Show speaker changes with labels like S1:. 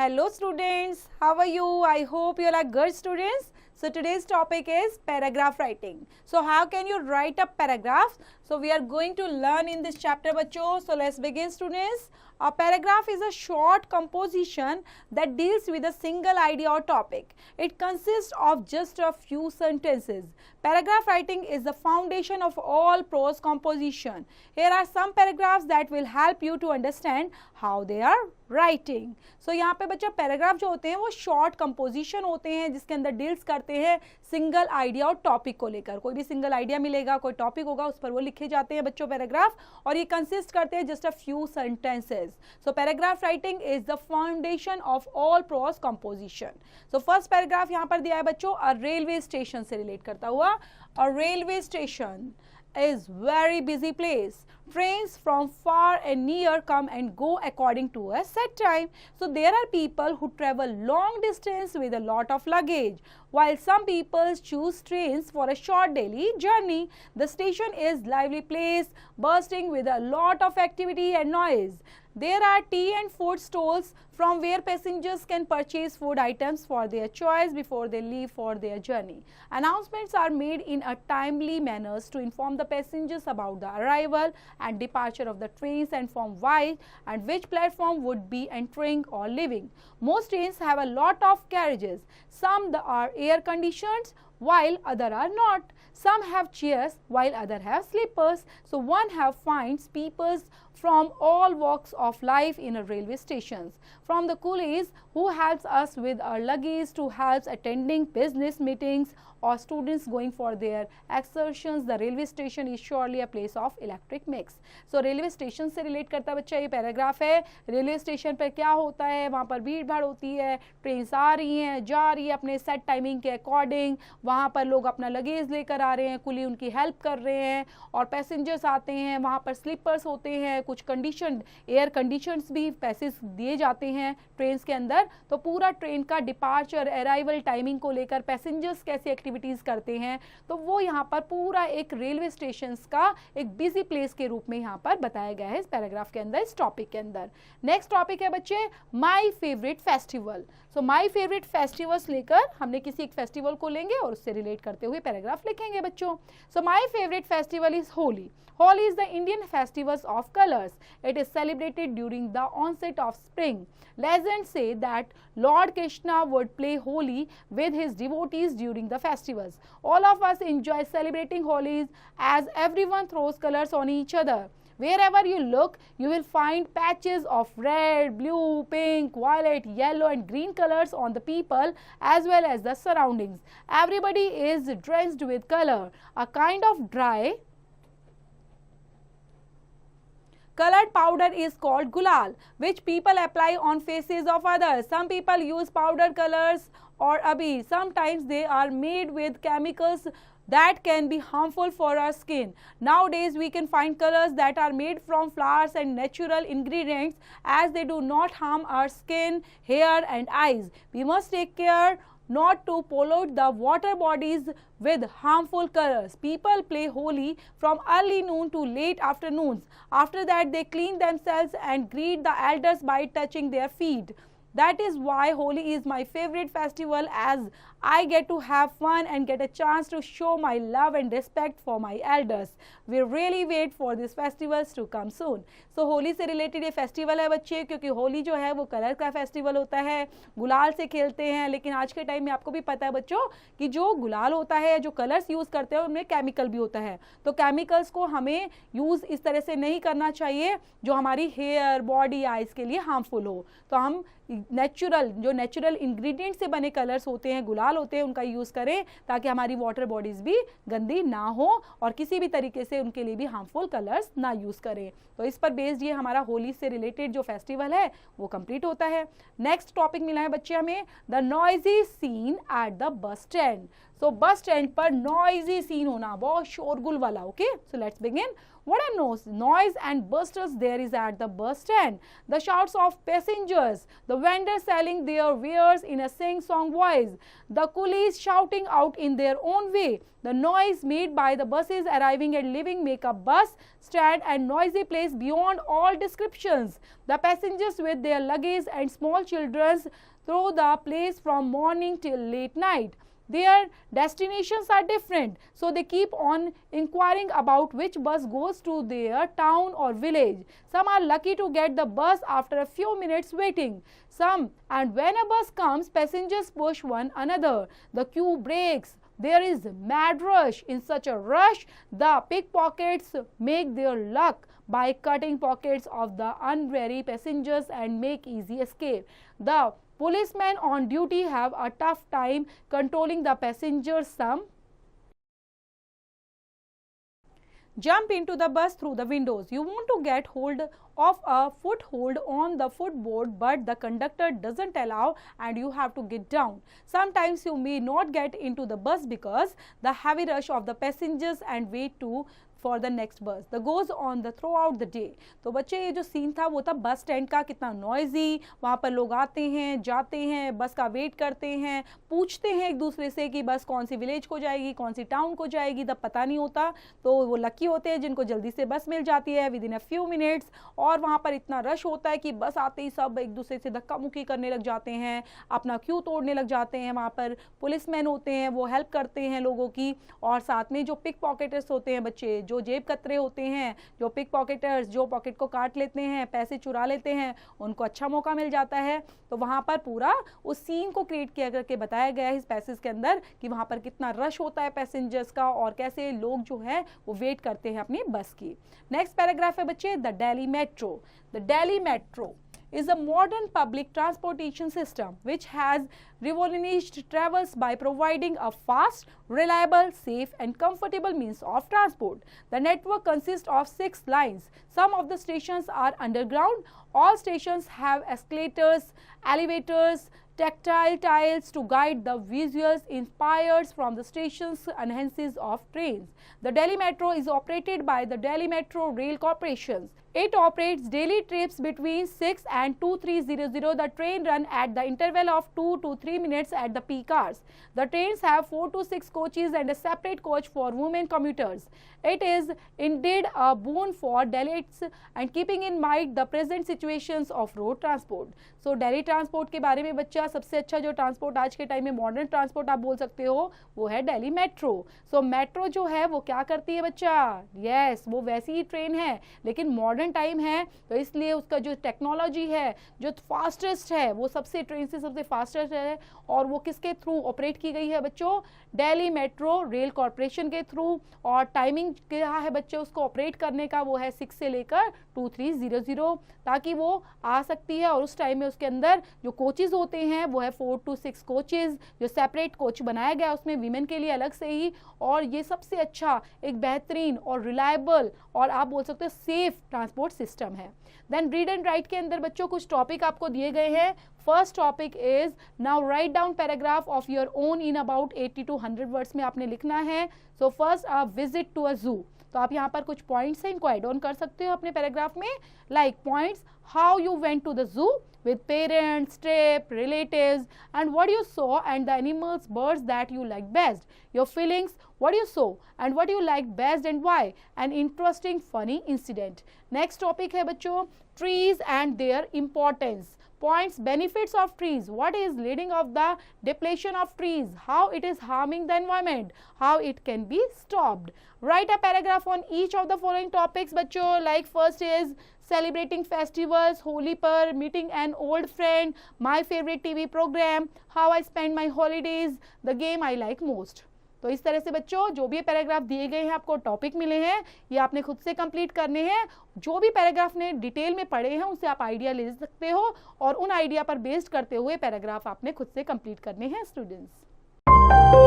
S1: Hello students, how are you? I hope you are good students. So today's topic is paragraph writing. So how can you write a paragraph? So we are going to learn in this chapter bachcho. So let's begin students. A paragraph is a short composition that deals with a single idea or topic. It consists of just a few sentences. Paragraph writing is the foundation of all prose composition. Here are some paragraphs that will help you to understand how they are writing. So यहाँ पे बच्चा paragraph जो होते हैं वो short composition होते हैं जिसके अंदर डील्स करते हैं सिंगल आइडिया और टॉपिक को लेकर. कोई भी सिंगल आइडिया मिलेगा, कोई टॉपिक होगा, उस पर वो लिखे जाते हैं बच्चों पैराग्राफ, और ये कंसिस्ट करते हैं just a few sentences. So paragraph writing is the foundation of all prose composition. So first paragraph यहाँ पर दिया है बच्चों, अ रेलवे स्टेशन से रिलेट करता हुआ. A railway station is very busy place. Trains from far and near come and go according to a set time. So there are people who travel long distance with a lot of luggage, while some people choose trains for a short daily journey. The station is lively place, bursting with a lot of activity and noise. There are tea and food stalls from where passengers can purchase food items for their choice before they leave for their journey. Announcements are made in a timely manner to inform the passengers about the arrival and departure of the trains and from why and which platform would be entering or leaving. Most trains have a lot of carriages. Some are air conditioned while other are not. Some have chairs while other have sleepers. So one finds people from all walks of life in a railway stations. From the coolies who helps us with our luggage to helps attending business meetings or students going for their excursions, the railway station is surely a place of electric mix. So railway station से relate करता बच्चा ये paragraph है. Railway station पर क्या होता है, वहाँ पर भीड़ भाड़ होती है, ट्रेन्स आ रही हैं, जा रही है अपने सेट टाइमिंग के अकॉर्डिंग. वहाँ पर लोग अपना लगेज लेकर आ रहे हैं, कुली उनकी हेल्प कर रहे हैं, और पैसेंजर्स आते हैं. वहाँ पर स्लीपर्स होते हैं, कुछ कंडीशन एयर कंडीशंस भी पैसेज दिए जाते हैं ट्रेन्स के अंदर. तो पूरा ट्रेन का डिपार्चर अराइवल टाइमिंग को लेकर पैसेंजर्स कैसी एक्टिविटीज करते हैं, तो वो यहाँ पर पूरा एक रेलवे स्टेशन का एक बिजी प्लेस के रूप में यहाँ पर बताया गया है इस पैराग्राफ के अंदर, इस टॉपिक के अंदर. नेक्स्ट टॉपिक है बच्चे माई favourite festival. So my favourite festivals लेकर हमने किसी एक फेस्टिवल को लेंगे और उससे रिलेट करते हुए पैराग्राफ लिखेंगे बच्चों. So my favourite festival is Holi. Holi is the Indian festival of colors. It is celebrated during the onset of spring. Legends say that Lord Krishna would play Holi with his devotees during the festivals. All of us enjoy celebrating Holi as everyone throws colors on each other. Wherever you look, you will find patches of red, blue, pink, violet, yellow and green colors on the people as well as the surroundings. Everybody is drenched with color. A kind of dry colored powder is called gulal, which people apply on faces of others. Some people use powder colors or abhi. Sometimes they are made with chemicals that can be harmful for our skin. Nowadays we can find colors that are made from flowers and natural ingredients as they do not harm our skin, hair and eyes. We must take care not to pollute the water bodies with harmful colors. People play Holi from early noon to late afternoons. After that they clean themselves and greet the elders by touching their feet. That is why Holi is my favorite festival, as I get to have fun and get a chance to show my love and respect for my elders. We really wait for these festivals to come soon. So Holi से related ये festival है बच्चे, क्योंकि होली जो है वो colour का festival होता है, गुलाल से खेलते हैं. लेकिन आज के टाइम में आपको भी पता है बच्चों कि जो गुलाल होता है, जो कलर्स यूज़ करते हैं उनमें केमिकल भी होता है. तो केमिकल्स को हमें यूज़ इस तरह से नहीं करना चाहिए जो हमारी हेयर, बॉडी, आइज़ के लिए हार्मफुल हो. तो हम नेचुरल इंग्रेडिएंट से बने कलर्स होते हैं, गुलाल होते हैं, उनका यूज़ करें ताकि हमारी वाटर बॉडीज़ भी गंदी ना हो और किसी भी तरीके से उनके लिए भी हार्मफुल कलर्स ना यूज़ करें. तो इस पर बेस्ड ये हमारा होली से रिलेटेड जो फेस्टिवल है वो कंप्लीट होता है. नेक्स्ट टॉपिक मिला है बच्चे हमें, the noisy scene at the bus stand. So bus stand पर नॉइजी सीन होना, बहुत शोरगुल वाला. Okay, so let's begin. What a noise and busters there is at the bus stand. The shouts of passengers, the vendors selling their wares in a sing-song voice, the coolies shouting out in their own way. The noise made by the buses arriving and leaving make a bus stand and noisy place beyond all descriptions. The passengers with their luggage and small children through the place from morning till late night. Their destinations are different, so they keep on inquiring about which bus goes to their town or village. Some are lucky to get the bus after a few minutes waiting. Some, and when a bus comes, passengers push one another. The queue breaks. There is mad rush. In such a rush, the pickpockets make their luck by cutting pockets of the unwary passengers and make easy escape. The policemen on duty have a tough time controlling the passengers. Some jump into the bus through the windows. You want to get hold of a foothold on the footboard, but the conductor doesn't allow and you have to get down. Sometimes you may not get into the bus because the heavy rush of the passengers and wait for the next bus. The goes on the throughout the day. तो बच्चे ये जो scene था वो था bus stand का, कितना noisy, वहाँ पर लोग आते हैं जाते हैं, बस का वेट करते हैं, पूछते हैं एक दूसरे से कि बस कौन सी विलेज को जाएगी, कौन सी टाउन को जाएगी, तब पता नहीं होता. तो वो लकी होते हैं जिनको जल्दी से बस मिल जाती है with in a few minutes. और वहाँ पर इतना रश होता है कि बस आते ही सब एक दूसरे से धक्का मुक्की करने लग जाते हैं, अपना क्यू तोड़ने लग जाते हैं. वहाँ पर पुलिसमैन होते हैं, वो हेल्प करते हैं लोगों की. और साथ में जो पिक पॉकेटर्स होते हैं बच्चे, जो जेब कतरे होते हैं, जो पिक पॉकेटर्स जो पॉकेट को काट लेते हैं, पैसे चुरा लेते हैं, उनको अच्छा मौका मिल जाता है. तो वहाँ पर पूरा उस सीन को क्रिएट किया करके बताया गया है इस पैसेज के अंदर कि वहाँ पर कितना रश होता है पैसेंजर्स का और कैसे लोग जो है वो वेट करते हैं अपनी बस की. नेक्स्ट पैराग्राफ है बच्चे, the Delhi metro. The Delhi metro is a modern public transportation system which has revolutionized travels by providing a fast, reliable, safe and comfortable means of transport. The network consists of 6 lines. Some of the stations are underground. All stations have escalators, elevators, tactile tiles to guide the visuals inspired from the station's enhances of trains. The Delhi Metro is operated by the Delhi Metro Rail Corporation. It operates daily trips between 6 and 2300. The train run at the interval of 2 to 3 minutes at the peak hours. The trains have 4 to 6 coaches and a separate coach for women commuters. It is indeed a boon for Delhiites and keeping in mind the present situations of road transport. So Delhi transport के बारे में बच्चा सबसे अच्छा जो transport आज के time में मॉडर्न ट्रांसपोर्ट आप बोल सकते हो वो है दिल्ली मेट्रो. सो मेट्रो जो है वो क्या करती है बच्चा? यस, वो वैसी ही ट्रेन है लेकिन मॉडर्न टाइम है, तो इसलिए उसका जो टेक्नोलॉजी है जो फास्टेस्ट है वो सबसे ट्रेन से सबसे फास्टेस्ट है. और वो किसके थ्रू ऑपरेट की गई है बच्चों? दिल्ली मेट्रो रेल कॉर्पोरेशन के थ्रू. और टाइमिंग क्या है बच्चे उसको ऑपरेट करने का? वो है 6 से लेकर 2300 ताकि वो आ सकती है. और उस टाइम में उसके अंदर जो कोचेज होते हैं वो है 4 to 6 कोचेज, जो सेपरेट कोच बनाया गया उसमें वीमेन के लिए अलग से ही. और ये सबसे अच्छा एक बेहतरीन और रिलायबल और आप बोल सकते हो सेफ ट्रांसपोर्ट सिस्टम है. देन रीड एंड राइट के अंदर बच्चों कुछ टॉपिक आपको दिए गए हैं. First topic is now write down paragraph of your own in about 80 to 100 words में आपने लिखना है. So first a visit to a zoo. तो आप यहाँ पर कुछ पॉइंट्स हैं, इनको एड ऑन कर सकते हो अपने पैराग्राफ में. Like points, how you went to the zoo with parents, trip, relatives, and what you saw and the animals, birds that you like best. Your feelings, what you saw and what you like best and why. An interesting funny incident. Next topic है बच्चों trees and their importance. Points, benefits of trees. What is leading of the depletion of trees? How it is harming the environment? How it can be stopped? Write a paragraph on each of the following topics बच्चों. Like first is celebrating festivals, Holi par, meeting an old friend, my favorite TV program, how I spend my holidays, the game I like most. तो इस तरह से बच्चों जो भी paragraph दिए गए हैं आपको टॉपिक मिले हैं ये आपने खुद से कंप्लीट करने हैं. जो भी पैराग्राफ ने डिटेल में पढ़े हैं उससे आप आइडिया ले सकते हो और उन आइडिया पर बेस्ड करते हुए पैराग्राफ आपने खुद से कंप्लीट करने हैं स्टूडेंट्स.